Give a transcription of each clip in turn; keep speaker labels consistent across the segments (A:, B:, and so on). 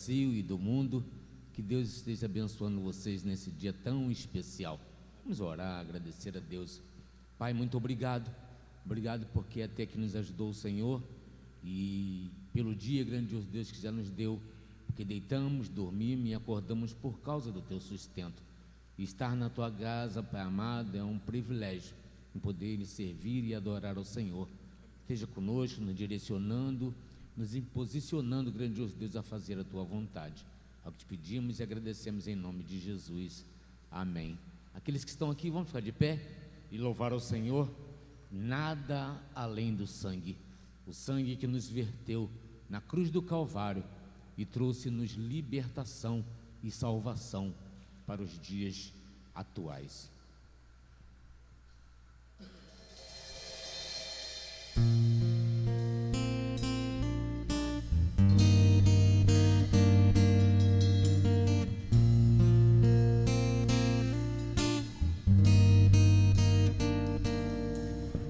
A: Brasil e do mundo. Que Deus esteja abençoando vocês nesse dia tão especial. Vamos orar, agradecer a Deus. Pai, muito obrigado. Obrigado porque até que nos ajudou o Senhor e pelo dia grandioso Deus que já nos deu, porque deitamos, dormimos e acordamos por causa do teu sustento. E estar na tua casa, Pai amado, é um privilégio em poder lhe servir e adorar ao Senhor. Esteja conosco, nos direcionando, nos posicionando, grandioso Deus, a fazer a tua vontade. É o que te pedimos e agradecemos em nome de Jesus. Amém. Aqueles que estão aqui, vamos ficar de pé e louvar ao Senhor. Nada além do sangue, o sangue que nos verteu na cruz do Calvário e trouxe-nos libertação e salvação para os dias atuais.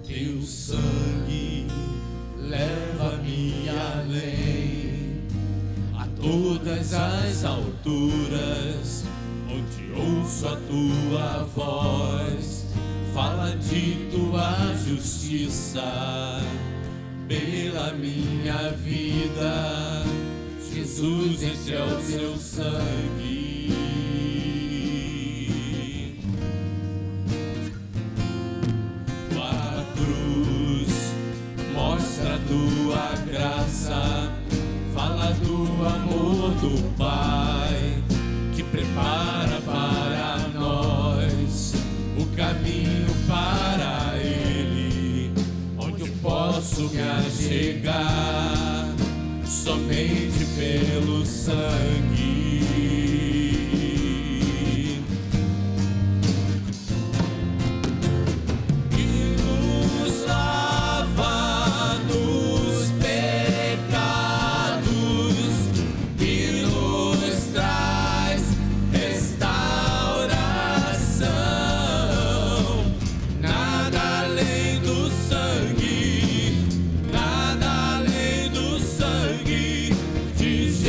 B: Teu sangue leva-me além, a todas as alturas, onde ouço a tua voz, fala de tua justiça pela minha vida. Jesus, esse é o seu sangue. Tua cruz mostra a tua graça, fala do amor do Pai, que prepara para nós o caminho para Ele, onde eu posso me achegar somente pelo sangue. Que nos lava dos pecados, que nos traz restauração. Nada além do sangue, nada além do sangue de Jesus,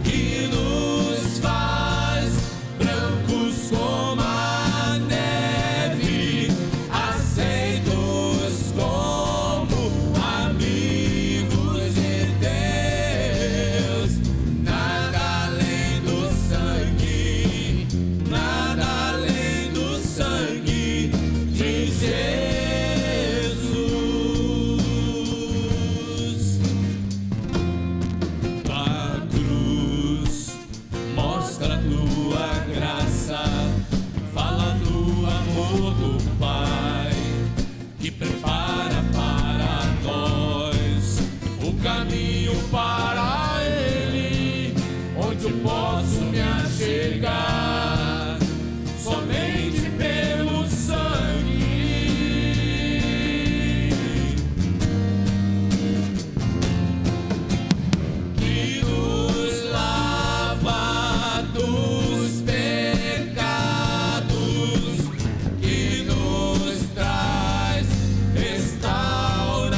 B: que nos faz brancos como a neve, aceitos como amigos de Deus. Nada além do sangue, nada além do sangue de Jesus. Tua cruz mostra a tua graça, fala do amor do Pai, que prepara para nós o caminho para Ele, onde eu posso me achegar somente pelo sangue. Que nos lava dos pecados, que nos traz restauração.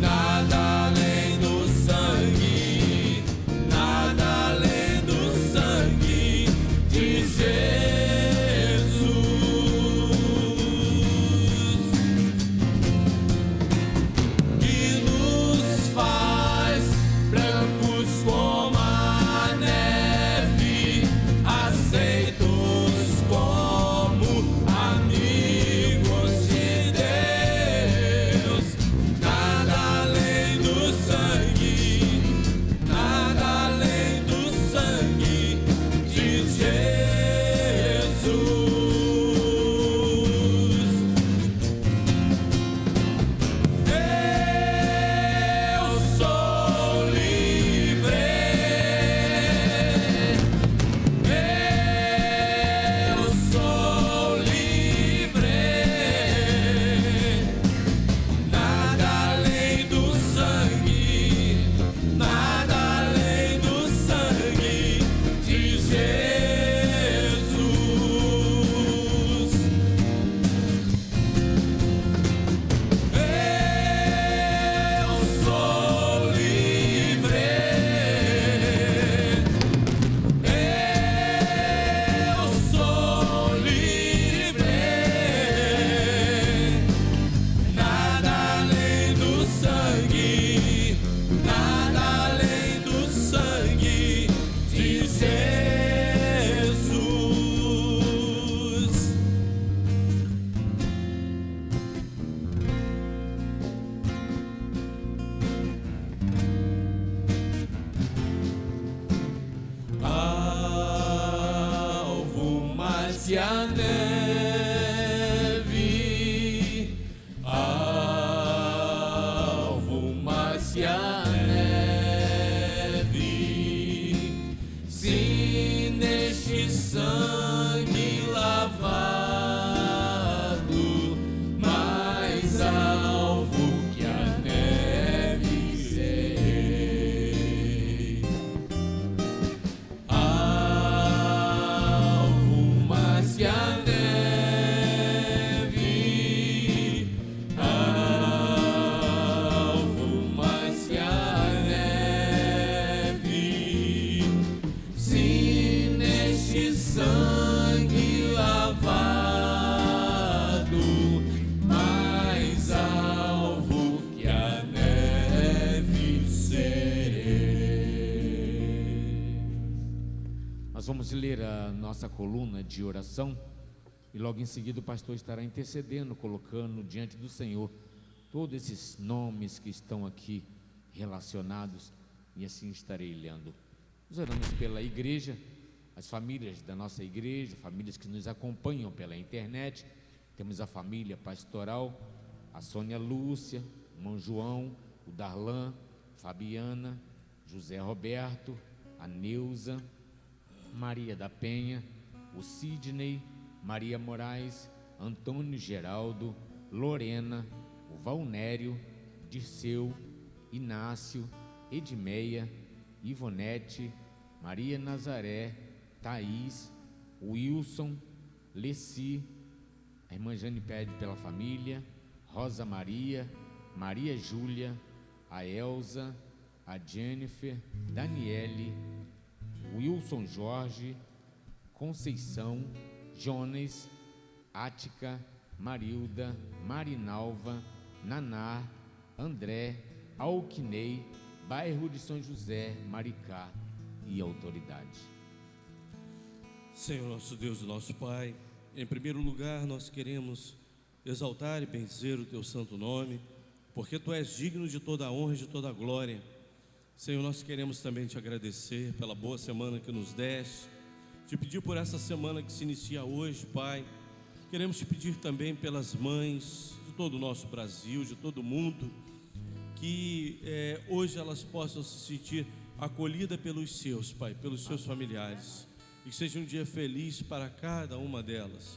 B: Nada além do sangue, que a neve, alvo mais que a neve, se neste sangue lavado, mais alvo que a neve serei. Alvo mais que a neve, alvo mais que a neve, se neste sangue lavado, mais alvo que a neve serei.
A: Nós vamos ler a nossa coluna de oração e logo em seguida o pastor estará intercedendo, colocando diante do Senhor todos esses nomes que estão aqui relacionados, e assim estarei lendo. Nós oramos pela igreja, as famílias da nossa igreja, famílias que nos acompanham pela internet. Temos a família pastoral, a Sônia Lúcia, o irmão João, o Darlan, Fabiana, José Roberto, a Neuza, Maria da Penha, o Sidney, Maria Moraes, Antônio Geraldo, Lorena, o Valnério, Dirceu, Inácio, Edmeia, Ivonete, Maria Nazaré, Thaís, Wilson, Leci, a irmã Jane pede pela família, Rosa Maria, Maria Júlia, a Elza, a Jennifer, Daniele, Wilson Jorge, Conceição, Jonas, Ática, Marilda, Marinalva, Naná, André, Alquinei, bairro de São José, Maricá e autoridade.
C: Senhor nosso Deus e nosso Pai, em primeiro lugar nós queremos exaltar e bendizer o Teu santo nome, porque Tu és digno de toda a honra e de toda a glória. Senhor, nós queremos também Te agradecer pela boa semana que nos deste, Te pedir por essa semana que se inicia hoje, Pai. Queremos Te pedir também pelas mães de todo o nosso Brasil, de todo o mundo, que hoje elas possam se sentir acolhidas pelos seus, Pai, pelos seus familiares, e que seja um dia feliz para cada uma delas,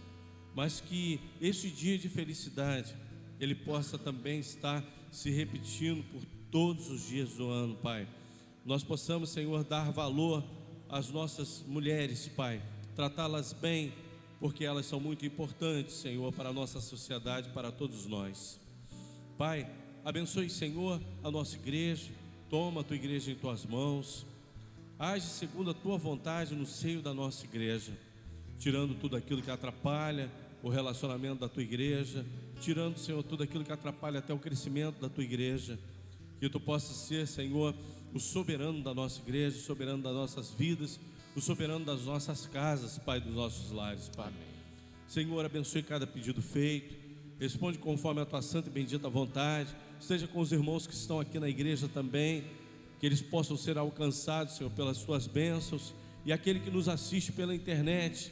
C: mas que este dia de felicidade, ele possa também estar se repetindo por todos os dias do ano, Pai. Nós possamos, Senhor, dar valor às nossas mulheres, Pai, tratá-las bem, porque elas são muito importantes, Senhor, para a nossa sociedade, para todos nós. Pai, abençoe, Senhor, a nossa igreja. Toma a Tua igreja em Tuas mãos. Age segundo a Tua vontade no seio da nossa igreja, tirando tudo aquilo que atrapalha o relacionamento da Tua igreja, tirando, Senhor, tudo aquilo que atrapalha até o crescimento da Tua igreja. Que Tu possa ser, Senhor, o soberano da nossa igreja, o soberano das nossas vidas, o soberano das nossas casas, Pai, dos nossos lares, Pai. Amém. Senhor, abençoe cada pedido feito, responde conforme a Tua santa e bendita vontade. Esteja com os irmãos que estão aqui na igreja também, que eles possam ser alcançados, Senhor, pelas Tuas bênçãos. E aquele que nos assiste pela internet,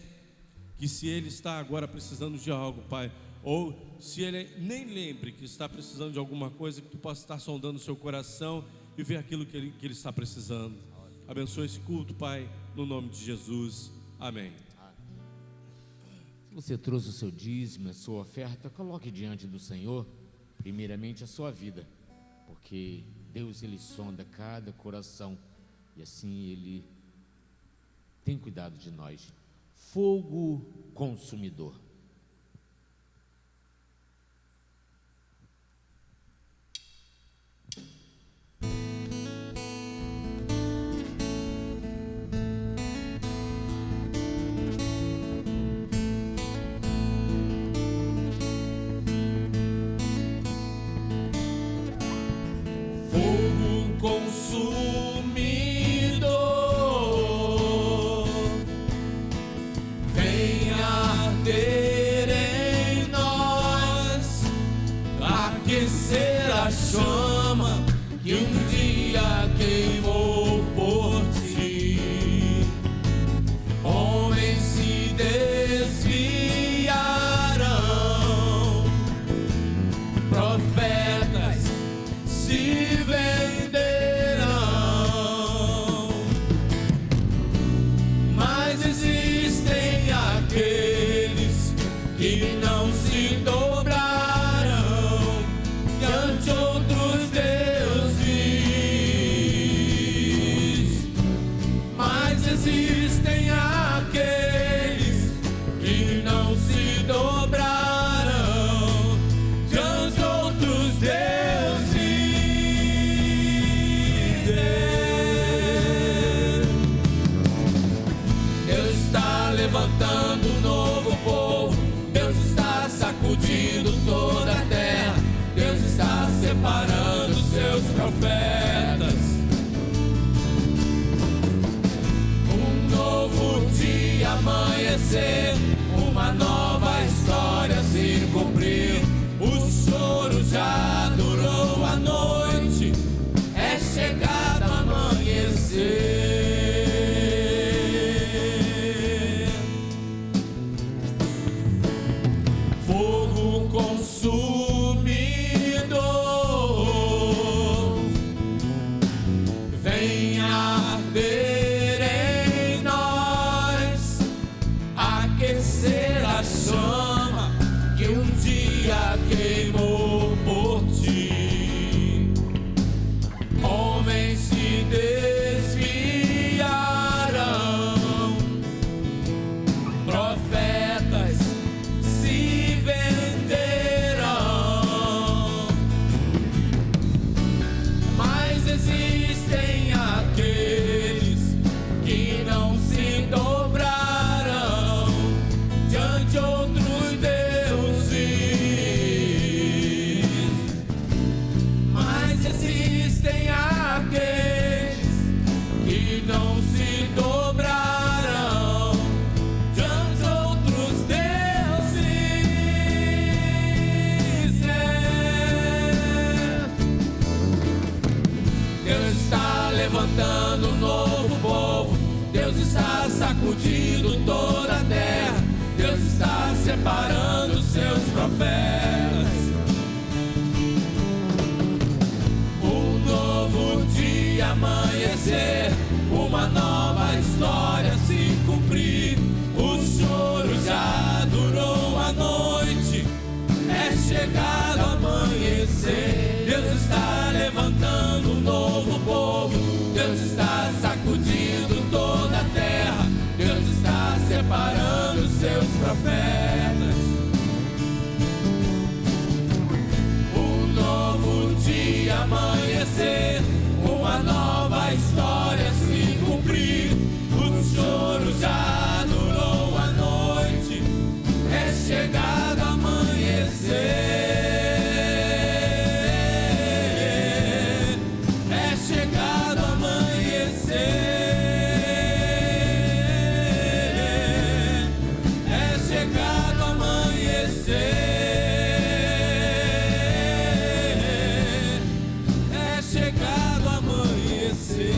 C: que se ele está agora precisando de algo, Pai, ou se ele nem lembre que está precisando de alguma coisa, que Tu possa estar sondando o seu coração e ver aquilo que ele está precisando. Abençoe esse culto, Pai, no nome de Jesus. Amém.
A: Se você trouxe o seu dízimo, a sua oferta, coloque diante do Senhor, primeiramente a sua vida, porque Deus, Ele sonda cada coração e assim Ele tem cuidado de nós. Fogo consumidor.
B: Consumidor, vem arder em nós, aquecer a chama que um dia queimou por ti. Homens se desviam venderão, mas existem aqueles que não se dobrarão diante outros deuses, mas existem aqueles que não se dobrarão diante outros deuses. Deus está levantando um novo povo, Deus está sacudindo toda a terra, Deus está separando seus profetas. Um novo dia amanhecer, uma nova história se cumprir. O choro já durou a noite, é chegado o amanhecer. Fogo consumidor vem arder em nós, aquecer a chama que um dia queimou por ti. Homens se desviarão, profetas se venderão, mas existem aqueles que não se dobrarão diante outros deuses, mas existem aqueles que não se dobrarão diante outros deuses. Deus está levantando um novo povo, Deus está sacudindo toda a terra, Deus está separando seus profetas. Um novo dia amanhecer, uma nova história se cumprir. O choro já durou a noite, é chegado o amanhecer. Deus está levantando um novo povo, Deus está sacudindo toda a terra, Deus está separando seus profetas. Um novo dia amanhecer, uma nova história se cumprir. O choro já durou a noite, é chegado o amanhecer. É chegado o amanhecer. É chegado o amanhecer. É chegado o amanhecer.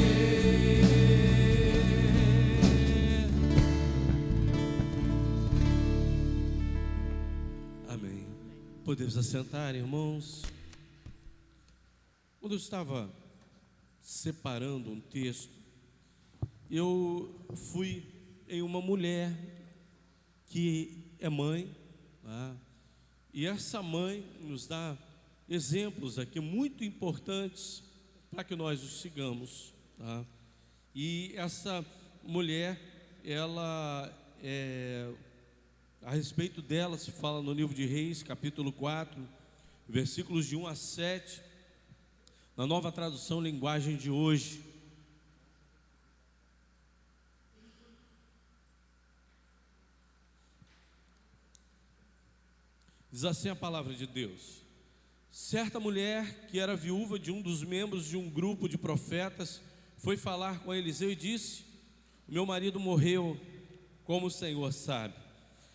C: Amém. Podemos assentar, irmãos. Quando eu estava separando um texto, eu fui em uma mulher que é mãe, tá? E essa mãe nos dá exemplos aqui muito importantes para que nós os sigamos, tá? E essa mulher, ela a respeito dela se fala no livro de Reis, capítulo 4, versículos de 1 a 7, na Nova Tradução Linguagem de Hoje. Diz assim a palavra de Deus: certa mulher que era viúva de um dos membros de um grupo de profetas foi falar com Eliseu e disse: meu marido morreu, como o Senhor sabe.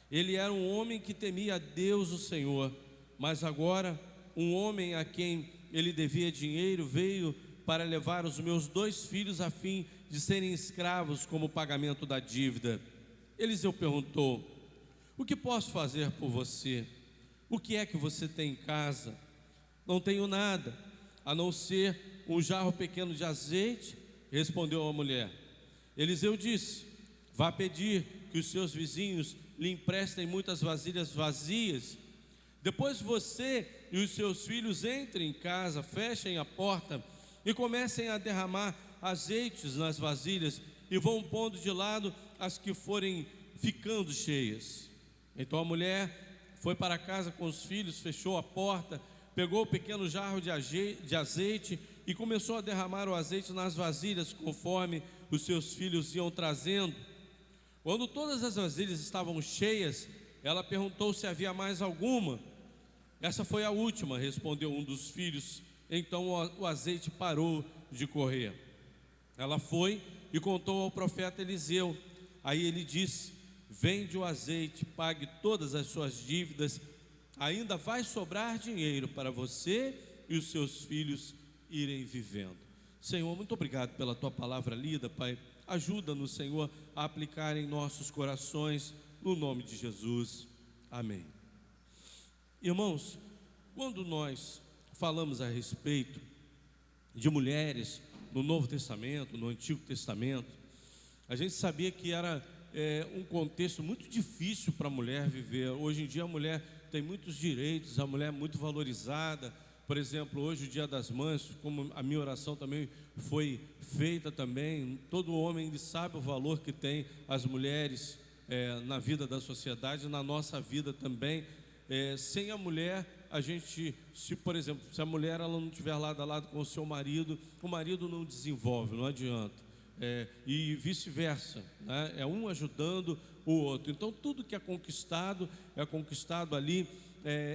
C: Ele era um homem que temia a Deus o Senhor, mas agora um homem a quem ele devia dinheiro veio para levar os meus 2 filhos a fim de serem escravos como pagamento da dívida. Eliseu perguntou: o que posso fazer por você? O que é que você tem em casa? Não tenho nada, a não ser um jarro pequeno de azeite? Respondeu a mulher. Eliseu disse: vá pedir que os seus vizinhos lhe emprestem muitas vasilhas vazias. Depois você e os seus filhos entrem em casa, fechem a porta e comecem a derramar azeites nas vasilhas e vão pondo de lado as que forem ficando cheias. Então a mulher foi para casa com os filhos, fechou a porta, pegou o pequeno jarro de azeite e começou a derramar o azeite nas vasilhas conforme os seus filhos iam trazendo. Quando todas as vasilhas estavam cheias, ela perguntou se havia mais alguma. Essa foi a última, respondeu um dos filhos. Então o azeite parou de correr. Ela foi e contou ao profeta Eliseu. Aí ele disse: vende o azeite, pague todas as suas dívidas, ainda vai sobrar dinheiro para você e os seus filhos irem vivendo. Senhor, muito obrigado pela tua palavra lida, Pai. Ajuda-nos, Senhor, a aplicar em nossos corações, no nome de Jesus. Amém. Irmãos, quando nós falamos a respeito de mulheres no Novo Testamento, no Antigo Testamento, a gente sabia que era um contexto muito difícil para a mulher viver. Hoje em dia a mulher tem muitos direitos, a mulher é muito valorizada. Por exemplo, hoje o Dia das Mães, como a minha oração também foi feita também, todo homem ele sabe o valor que tem as mulheres na vida da sociedade, na nossa vida também. Sem a mulher, a gente, por exemplo, se a mulher ela não estiver lado a lado com o seu marido, o marido não desenvolve, não adianta. E vice-versa, né? É um ajudando o outro. Então tudo que é conquistado ali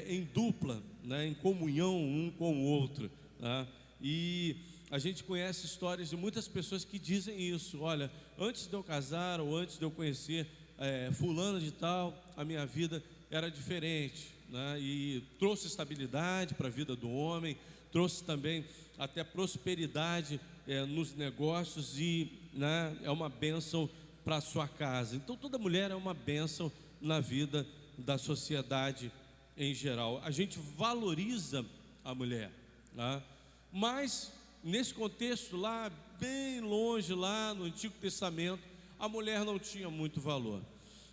C: em dupla, né? Em comunhão um com o outro, né? E a gente conhece histórias de muitas pessoas que dizem isso: olha, antes de eu casar ou antes de eu conhecer fulana de tal, a minha vida era diferente, né? E trouxe estabilidade para a vida do homem, trouxe também até prosperidade nos negócios e, né, é uma bênção para a sua casa. Então toda mulher é uma bênção na vida da sociedade em geral. A gente valoriza a mulher, né? Mas nesse contexto lá, bem longe, lá no Antigo Testamento, a mulher não tinha muito valor.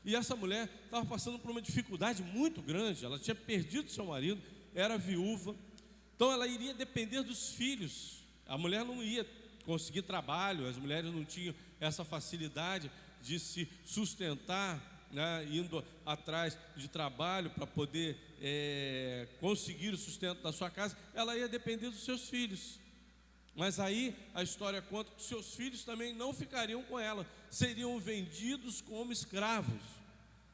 C: E essa mulher estava passando por uma dificuldade muito grande. Ela tinha perdido seu marido, era viúva, então ela iria depender dos filhos. A mulher não ia conseguir trabalho, as mulheres não tinham essa facilidade de se sustentar, né, indo atrás de trabalho para poder conseguir o sustento da sua casa. Ela ia depender dos seus filhos. Mas aí a história conta que seus filhos também não ficariam com ela, seriam vendidos como escravos.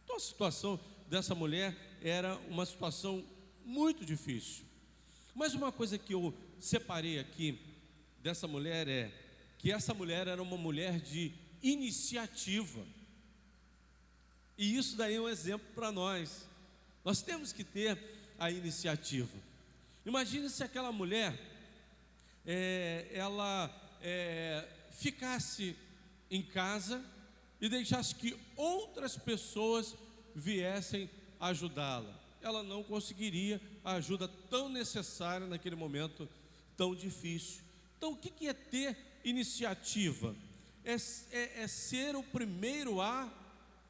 C: Então a situação dessa mulher era uma situação muito difícil. Mas uma coisa que eu separei aqui dessa mulher é que essa mulher era uma mulher de iniciativa. E isso daí é um exemplo para nós. Nós temos que ter a iniciativa. Imagine se aquela mulher ela ficasse em casa e deixasse que outras pessoas viessem ajudá-la. Ela não conseguiria a ajuda tão necessária naquele momento tão difícil. Então o que é ter iniciativa? É ser o primeiro a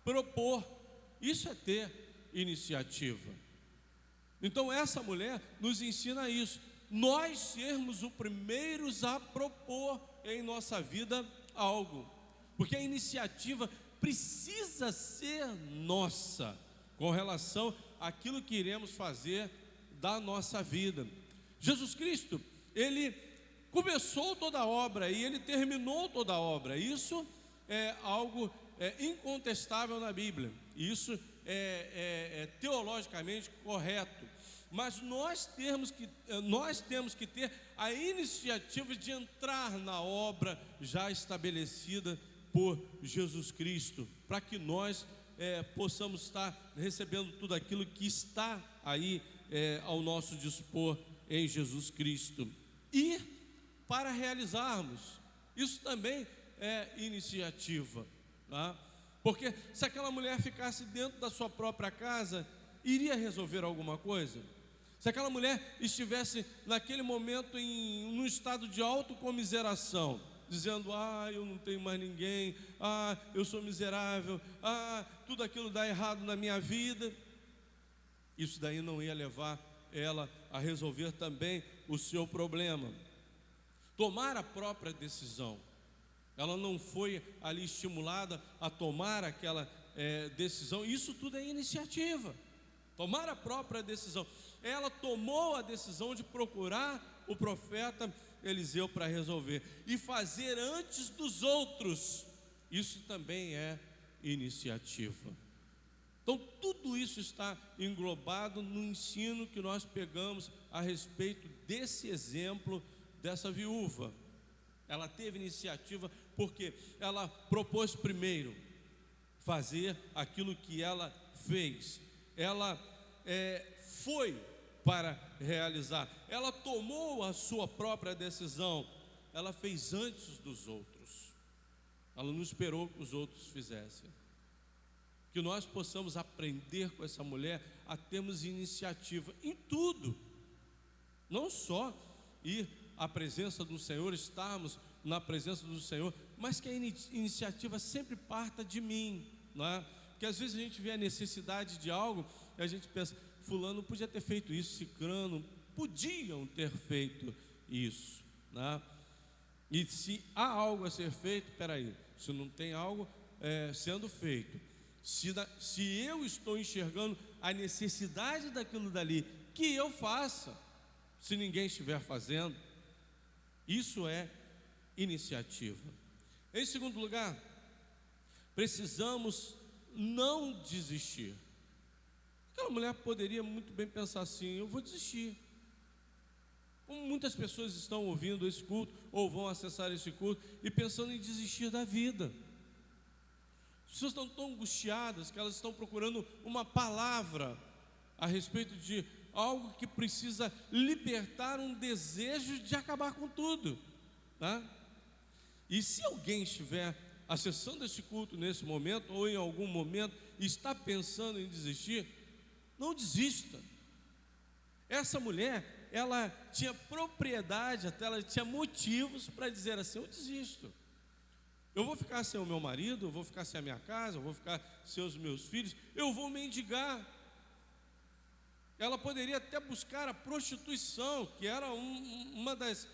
C: propor. Isso é ter iniciativa. Então essa mulher nos ensina isso, nós sermos os primeiros a propor em nossa vida algo, porque a iniciativa precisa ser nossa com relação àquilo que iremos fazer da nossa vida. Jesus Cristo, Ele começou toda a obra e Ele terminou toda a obra. Isso é algo incontestável na Bíblia, isso é teologicamente correto. Mas nós temos que ter a iniciativa de entrar na obra já estabelecida por Jesus Cristo, para que nós possamos estar recebendo tudo aquilo que está aí ao nosso dispor em Jesus Cristo. E para realizarmos, isso também é iniciativa, tá? Porque se aquela mulher ficasse dentro da sua própria casa, iria resolver alguma coisa? Se aquela mulher estivesse naquele momento num estado de autocomiseração, dizendo: eu não tenho mais ninguém, eu sou miserável, tudo aquilo dá errado na minha vida, isso daí não ia levar ela a resolver também o seu problema. Tomar a própria decisão. Ela não foi ali estimulada a tomar aquela decisão. Isso tudo é iniciativa. Tomar a própria decisão. Ela tomou a decisão de procurar o profeta Eliseu para resolver e fazer antes dos outros. Isso também é iniciativa. Então tudo isso está englobado no ensino que nós pegamos a respeito desse exemplo dessa viúva. Ela teve iniciativa porque ela propôs primeiro fazer aquilo que ela fez. Ela foi para realizar. Ela tomou a sua própria decisão. Ela fez antes dos outros. Ela não esperou que os outros fizessem. Que nós possamos aprender com essa mulher a termos iniciativa em tudo. Não só ir à presença do Senhor, estarmos na presença do Senhor, mas que a iniciativa sempre parta de mim, não é? Porque às vezes a gente vê a necessidade de algo e a gente pensa: fulano podia ter feito isso, cicrano podiam ter feito isso, né? E se há algo a ser feito, peraí, se não tem algo sendo feito, se eu estou enxergando a necessidade daquilo dali, que eu faça, se ninguém estiver fazendo, isso é iniciativa. Em segundo lugar, precisamos não desistir. Aquela mulher poderia muito bem pensar assim: eu vou desistir. Como muitas pessoas estão ouvindo esse culto ou vão acessar esse culto e pensando em desistir da vida. As pessoas estão tão angustiadas que elas estão procurando uma palavra a respeito de algo que precisa libertar um desejo de acabar com tudo, tá? E se alguém estiver acessando esse culto nesse momento ou em algum momento e está pensando em desistir, não desista. Essa mulher, ela tinha propriedade, até ela tinha motivos para dizer assim: eu desisto. Eu vou ficar sem o meu marido, eu vou ficar sem a minha casa, eu vou ficar sem os meus filhos, eu vou mendigar. Ela poderia até buscar a prostituição, que era uma das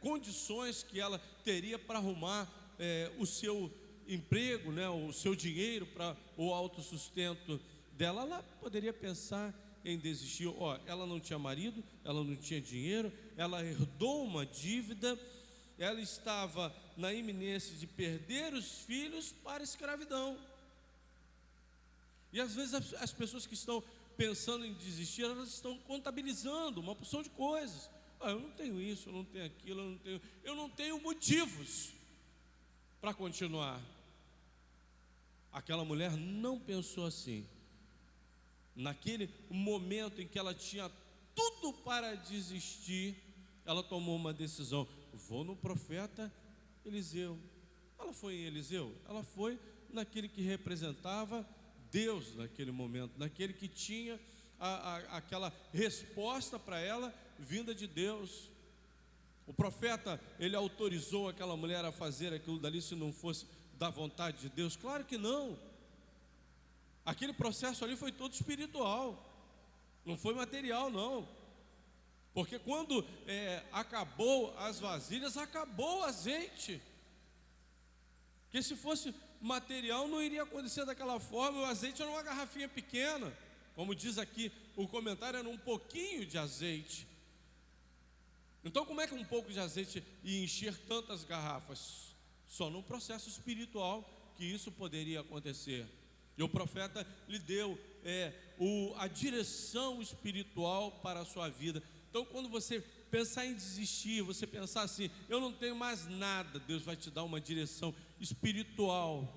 C: condições que ela teria para arrumar o seu emprego, né, o seu dinheiro para o autossustento dela. Ela poderia pensar em desistir. Ela não tinha marido, ela não tinha dinheiro, ela herdou uma dívida, ela estava na iminência de perder os filhos para a escravidão. E às vezes as pessoas que estão pensando em desistir, elas estão contabilizando uma porção de coisas. Eu não tenho isso, eu não tenho aquilo, eu não tenho motivos para continuar. Aquela mulher não pensou assim. Naquele momento em que ela tinha tudo para desistir, ela tomou uma decisão: vou no profeta Eliseu. Ela foi em Eliseu? Ela foi naquele que representava Deus naquele momento, naquele que tinha aquela resposta para ela vinda de Deus. O profeta, ele autorizou aquela mulher a fazer aquilo dali se não fosse da vontade de Deus? Claro que não. Aquele processo ali foi todo espiritual, não foi material não. Porque quando acabou as vasilhas, acabou o azeite. Porque se fosse material não iria acontecer daquela forma. O azeite era uma garrafinha pequena, como diz aqui o comentário, era um pouquinho de azeite. Então como é que um pouco de azeite ia encher tantas garrafas? Só num processo espiritual que isso poderia acontecer. E o profeta lhe deu a direção espiritual para a sua vida. Então quando você pensar em desistir, você pensar assim: eu não tenho mais nada, Deus vai te dar uma direção espiritual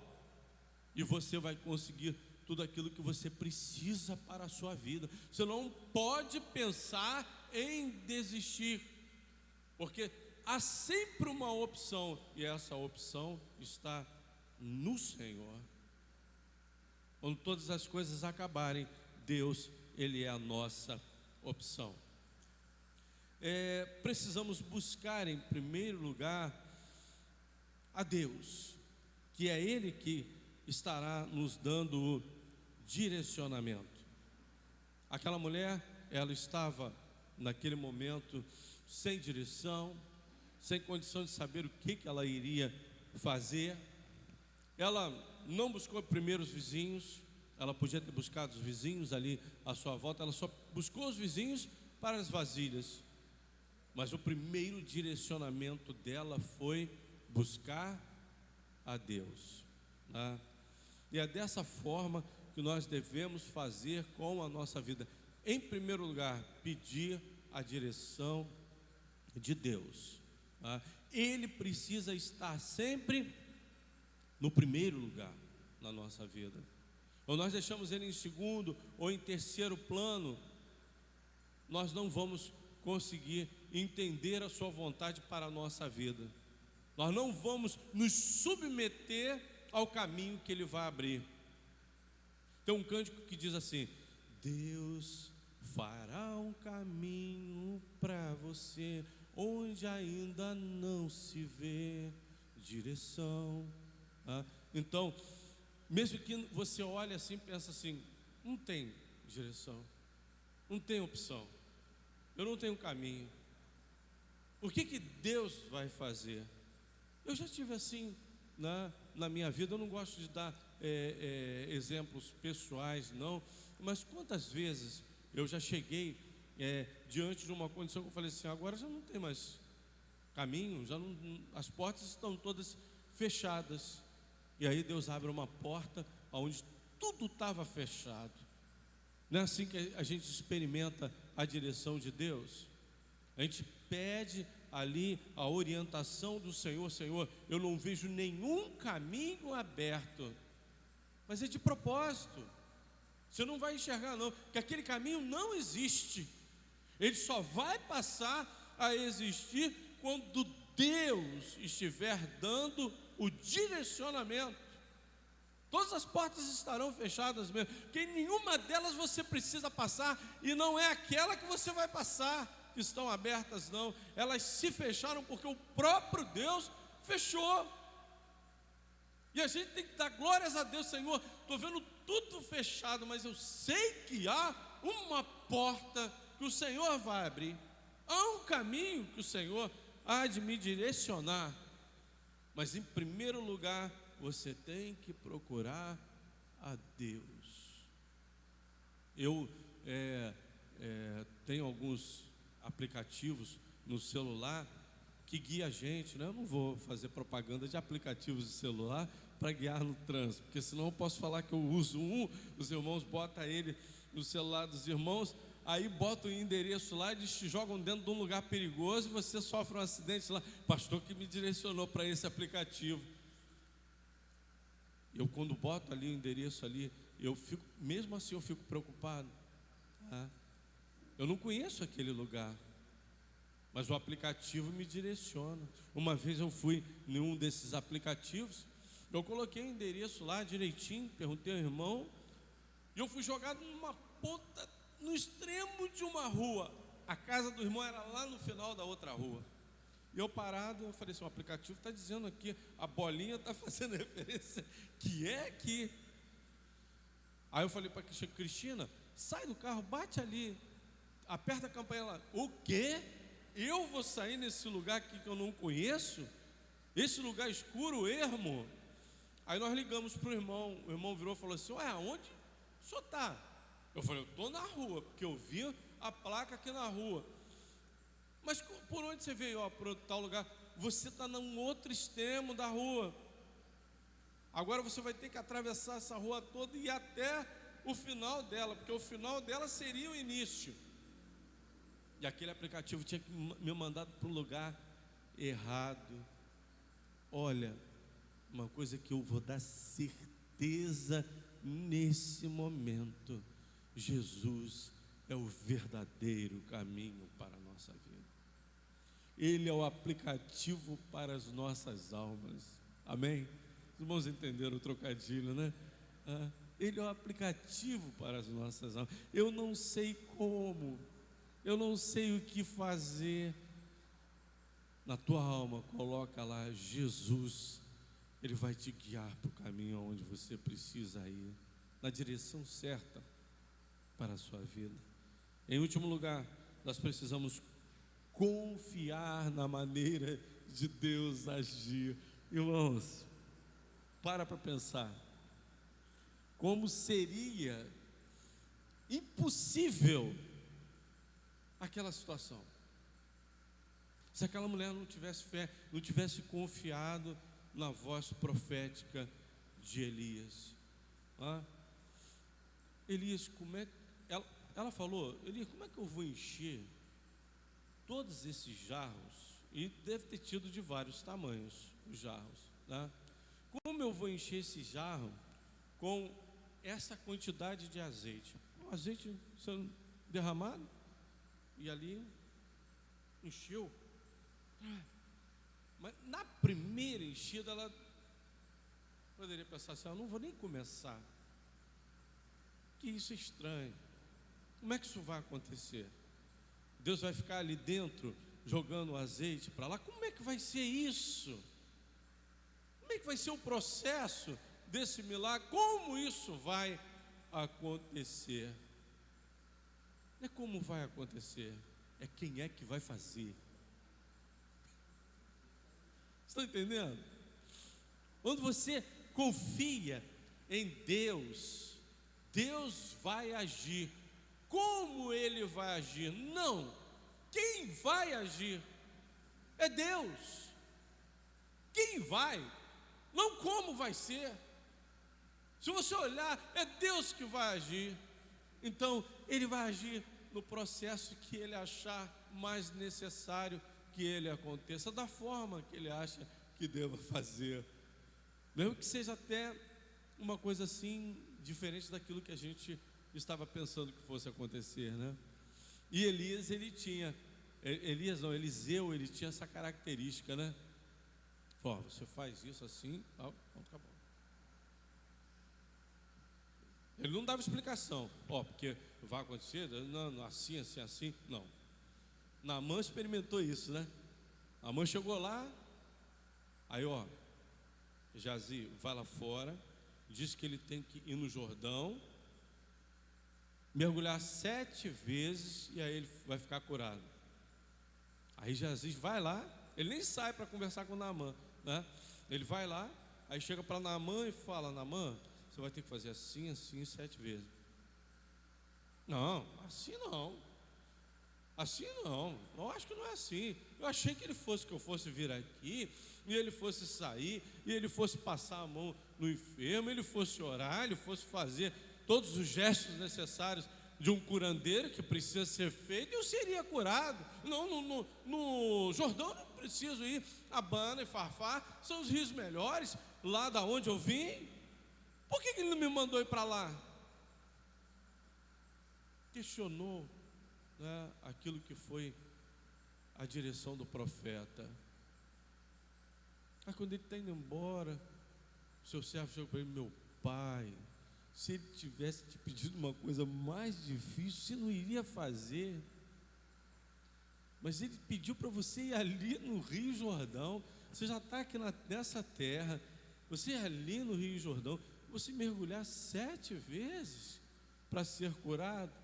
C: e você vai conseguir tudo aquilo que você precisa para a sua vida. Você não pode pensar em desistir, porque há sempre uma opção, e essa opção está no Senhor. Quando todas as coisas acabarem, Deus, Ele é a nossa opção. Precisamos buscar em primeiro lugar a Deus, que é Ele que estará nos dando o direcionamento. Aquela mulher, ela estava naquele momento sem direção, sem condição de saber o que ela iria fazer. Ela não buscou primeiro os vizinhos, ela podia ter buscado os vizinhos ali à sua volta, ela só buscou os vizinhos para as vasilhas. Mas o primeiro direcionamento dela foi buscar a Deus, né? E é dessa forma que nós devemos fazer com a nossa vida. Em primeiro lugar, pedir a direção de Deus, né? Ele precisa estar sempre no primeiro lugar na nossa vida. Ou nós deixamos Ele em segundo ou em terceiro plano, nós não vamos conseguir entender a sua vontade para a nossa vida. Nós não vamos nos submeter ao caminho que Ele vai abrir. Tem um cântico que diz assim: Deus fará um caminho para você onde ainda não se vê direção. Então, mesmo que você olhe assim, pensa assim: não tem direção, não tem opção, eu não tenho caminho. O que Deus vai fazer? Eu já tive assim na minha vida. Eu não gosto de dar exemplos pessoais, não, mas quantas vezes eu já cheguei diante de uma condição que eu falei assim: agora já não tem mais caminho, já não, as portas estão todas fechadas. E aí Deus abre uma porta onde tudo estava fechado. Não é assim que a gente experimenta a direção de Deus? A gente pede ali a orientação do Senhor. Senhor, eu não vejo nenhum caminho aberto, mas é de propósito. Você não vai enxergar não, que aquele caminho não existe. Ele só vai passar a existir quando Deus estiver dando o direcionamento. Todas as portas estarão fechadas mesmo, porque em nenhuma delas você precisa passar, e não é aquela que você vai passar que estão abertas, não. Elas se fecharam porque o próprio Deus fechou. E a gente tem que dar glórias a Deus. Senhor, estou vendo tudo fechado, mas eu sei que há uma porta que o Senhor vai abrir, há um caminho que o Senhor há de me direcionar. Mas em primeiro lugar, você tem que procurar a Deus. Eu tenho alguns aplicativos no celular que guia a gente, né? Eu não vou fazer propaganda de aplicativos de celular para guiar no trânsito, porque senão eu posso falar que eu uso os irmãos botam ele no celular dos irmãos, aí botam o endereço lá, eles te jogam dentro de um lugar perigoso e você sofre um acidente lá. Pastor que me direcionou para esse aplicativo. Eu, quando boto ali o endereço ali, eu fico, mesmo assim eu fico preocupado, tá? Eu não conheço aquele lugar, mas o aplicativo me direciona. Uma vez eu fui em um desses aplicativos, eu coloquei o endereço lá direitinho, perguntei ao irmão, e eu fui jogado numa ponta, no extremo de uma rua. A casa do irmão era lá no final da outra rua. E eu parado, eu falei assim: o aplicativo está dizendo aqui, a bolinha está fazendo referência que é aqui. Aí eu falei para a Cristina: sai do carro, bate ali, aperta a campainha lá. O quê? Eu vou sair nesse lugar aqui que eu não conheço? Esse lugar escuro, ermo? Aí nós ligamos para o irmão virou e falou assim: ué, aonde o senhor está? Eu falei: eu estou na rua, porque eu vi a placa aqui na rua. Mas por onde você veio? Para tal lugar. Você está num outro extremo da rua. Agora você vai ter que atravessar essa rua toda e ir até o final dela, porque o final dela seria o início. E aquele aplicativo tinha me mandado para um lugar errado. Olha, uma coisa que eu vou dar certeza nesse momento: Jesus é o verdadeiro caminho para a nossa vida. Ele é o aplicativo para as nossas almas. Amém? Os irmãos entenderam o trocadilho, né? Ele é o aplicativo para as nossas almas. Eu não sei como, eu não sei o que fazer. Na tua alma, coloca lá Jesus. Ele vai te guiar para o caminho onde você precisa ir, na direção certa para a sua vida. Em último lugar, nós precisamos confiar na maneira de Deus agir. Irmãos, para pensar. Como seria impossível aquela situação se aquela mulher não tivesse fé, não tivesse confiado na voz profética de Elias. Elias, como é? Ela falou: Elias, como é que eu vou encher todos esses jarros? E deve ter tido de vários tamanhos os jarros, né? Como eu vou encher esse jarro com essa quantidade de azeite? O azeite sendo derramado, e ali encheu. Mas na primeira enchida ela poderia pensar assim: eu não vou nem começar, que isso é estranho. Como é que isso vai acontecer? Deus vai ficar ali dentro jogando o azeite para lá? Como é que vai ser isso? Como é que vai ser o processo desse milagre? Como isso vai acontecer? Não é como vai acontecer, é quem é que vai fazer. Estão entendendo? Quando você confia em Deus, Deus vai agir. Como Ele vai agir? Não, quem vai agir é Deus. Quem vai, não como vai ser. Se você olhar, é Deus que vai agir. Então Ele vai agir no processo que Ele achar mais necessário que Ele aconteça, da forma que Ele acha que deva fazer, mesmo que seja até uma coisa assim diferente daquilo que a gente estava pensando que fosse acontecer, né? E Eliseu, ele tinha essa característica, né? Você faz isso assim, tal, acabou. Ele não dava explicação, porque vai acontecer, não, assim, assim, assim, não. Naamã experimentou isso, né? Naamã chegou lá, aí Geazi vai lá fora, diz que ele tem que ir no Jordão, mergulhar 7 vezes e aí ele vai ficar curado. Aí Geazi vai lá, ele nem sai para conversar com Naamã, né? Ele vai lá, aí chega para Naamã e fala: Naamã, você vai ter que fazer assim, assim, 7 vezes. Não, assim não. Assim não, eu acho que não é assim. Eu achei que eu fosse vir aqui, e ele fosse sair, e ele fosse passar a mão no enfermo, ele fosse orar, ele fosse fazer todos os gestos necessários de um curandeiro que precisa ser feito, e eu seria curado. Não, no Jordão não preciso ir. Abana e Farfar são os rios melhores, lá da onde eu vim. Por que ele não me mandou ir para lá? Questionou, né, aquilo que foi a direção do profeta. Aí quando ele está indo embora, o seu servo chegou para ele: meu pai, se ele tivesse te pedido uma coisa mais difícil, você não iria fazer. Mas ele pediu para você ir ali no Rio Jordão. Você já está aqui nessa terra, você ir ali no Rio Jordão, você mergulhar 7 vezes para ser curado.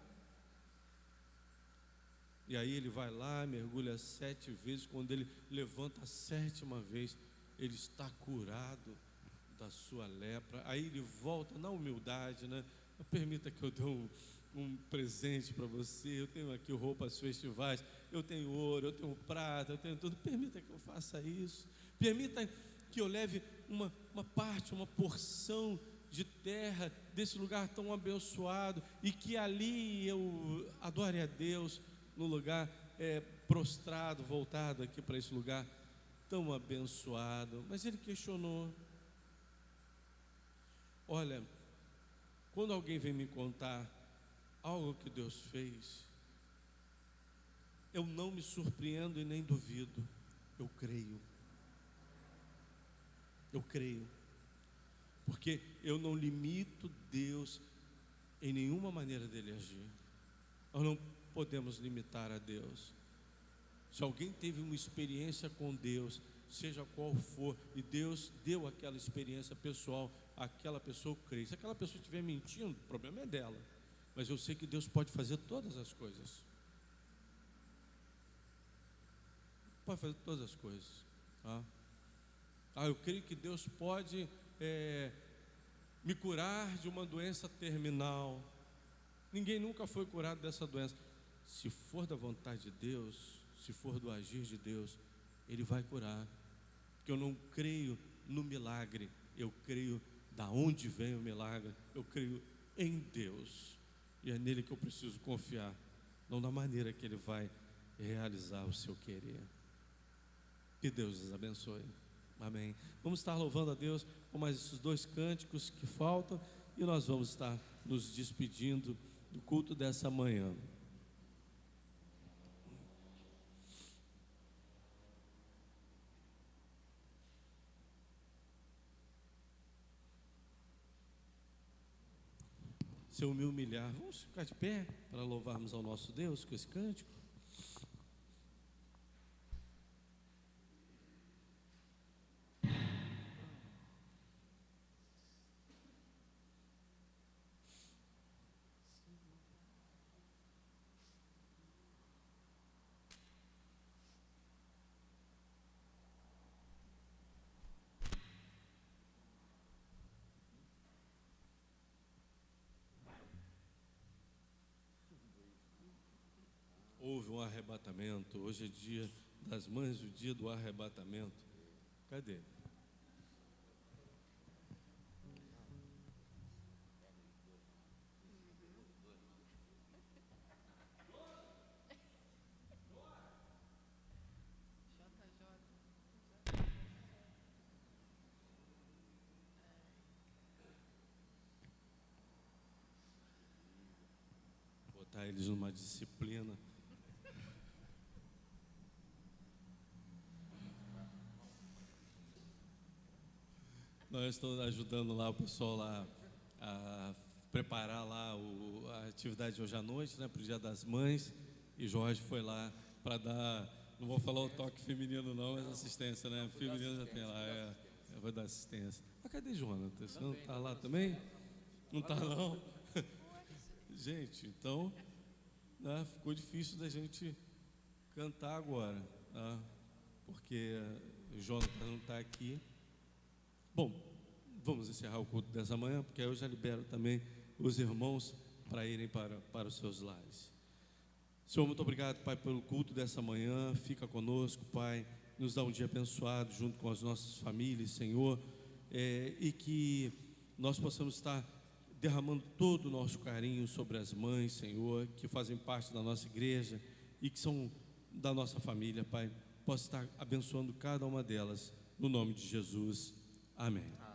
C: E aí ele vai lá, mergulha 7 vezes. Quando ele levanta a 7ª vez, ele está curado da sua lepra. Aí ele volta na humildade, né? Permita que eu dê um presente para você. Eu tenho aqui roupas festivais, eu tenho ouro, eu tenho prata, eu tenho tudo. Permita que eu faça isso. Permita que eu leve uma parte, uma porção de terra desse lugar tão abençoado, e que ali eu adore a Deus no lugar prostrado, voltado aqui para esse lugar tão abençoado. Mas ele questionou. Olha, quando alguém vem me contar algo que Deus fez, eu não me surpreendo e nem duvido, eu creio. porque eu não limito Deus em nenhuma maneira dele agir. Nós não podemos limitar a Deus. Se alguém teve uma experiência com Deus, seja qual for, e Deus deu aquela experiência pessoal, aquela pessoa crê. Se aquela pessoa estiver mentindo, o problema é dela. Mas eu sei que Deus pode fazer todas as coisas. Pode fazer todas as coisas. Eu creio que Deus pode me curar de uma doença terminal. Ninguém nunca foi curado dessa doença. Se for da vontade de Deus, se for do agir de Deus, Ele vai curar. Porque eu não creio no milagre, eu creio da onde vem o milagre, eu creio em Deus. E é nele que eu preciso confiar, não da maneira que Ele vai realizar o seu querer. Que Deus os abençoe. Amém. Vamos estar louvando a Deus com mais esses 2 cânticos que faltam, e nós vamos estar nos despedindo do culto dessa manhã. Se eu me humilhar, vamos ficar de pé para louvarmos ao nosso Deus com esse cântico. Houve um arrebatamento. Hoje é dia das mães, o dia do arrebatamento. Cadê? Botar eles numa disciplina. Nós estamos ajudando lá o pessoal lá a preparar lá a atividade de hoje à noite, né, para o Dia das Mães. E Jorge foi lá para dar, não vou falar o toque feminino não, mas assistência, né? Feminino já tem lá, vai dar assistência. Cadê Jonathan? Você não está lá também? Não está não? Gente, então, né, ficou difícil da gente cantar agora, tá? Porque o Jonathan não está aqui. Bom, vamos encerrar o culto dessa manhã, porque aí eu já libero também os irmãos para irem para os seus lares. Senhor, muito obrigado, Pai, pelo culto dessa manhã. Fica conosco, Pai, nos dá um dia abençoado junto com as nossas famílias, Senhor, e que nós possamos estar derramando todo o nosso carinho sobre as mães, Senhor, que fazem parte da nossa igreja e que são da nossa família, Pai. Possa estar abençoando cada uma delas, no nome de Jesus. Amém.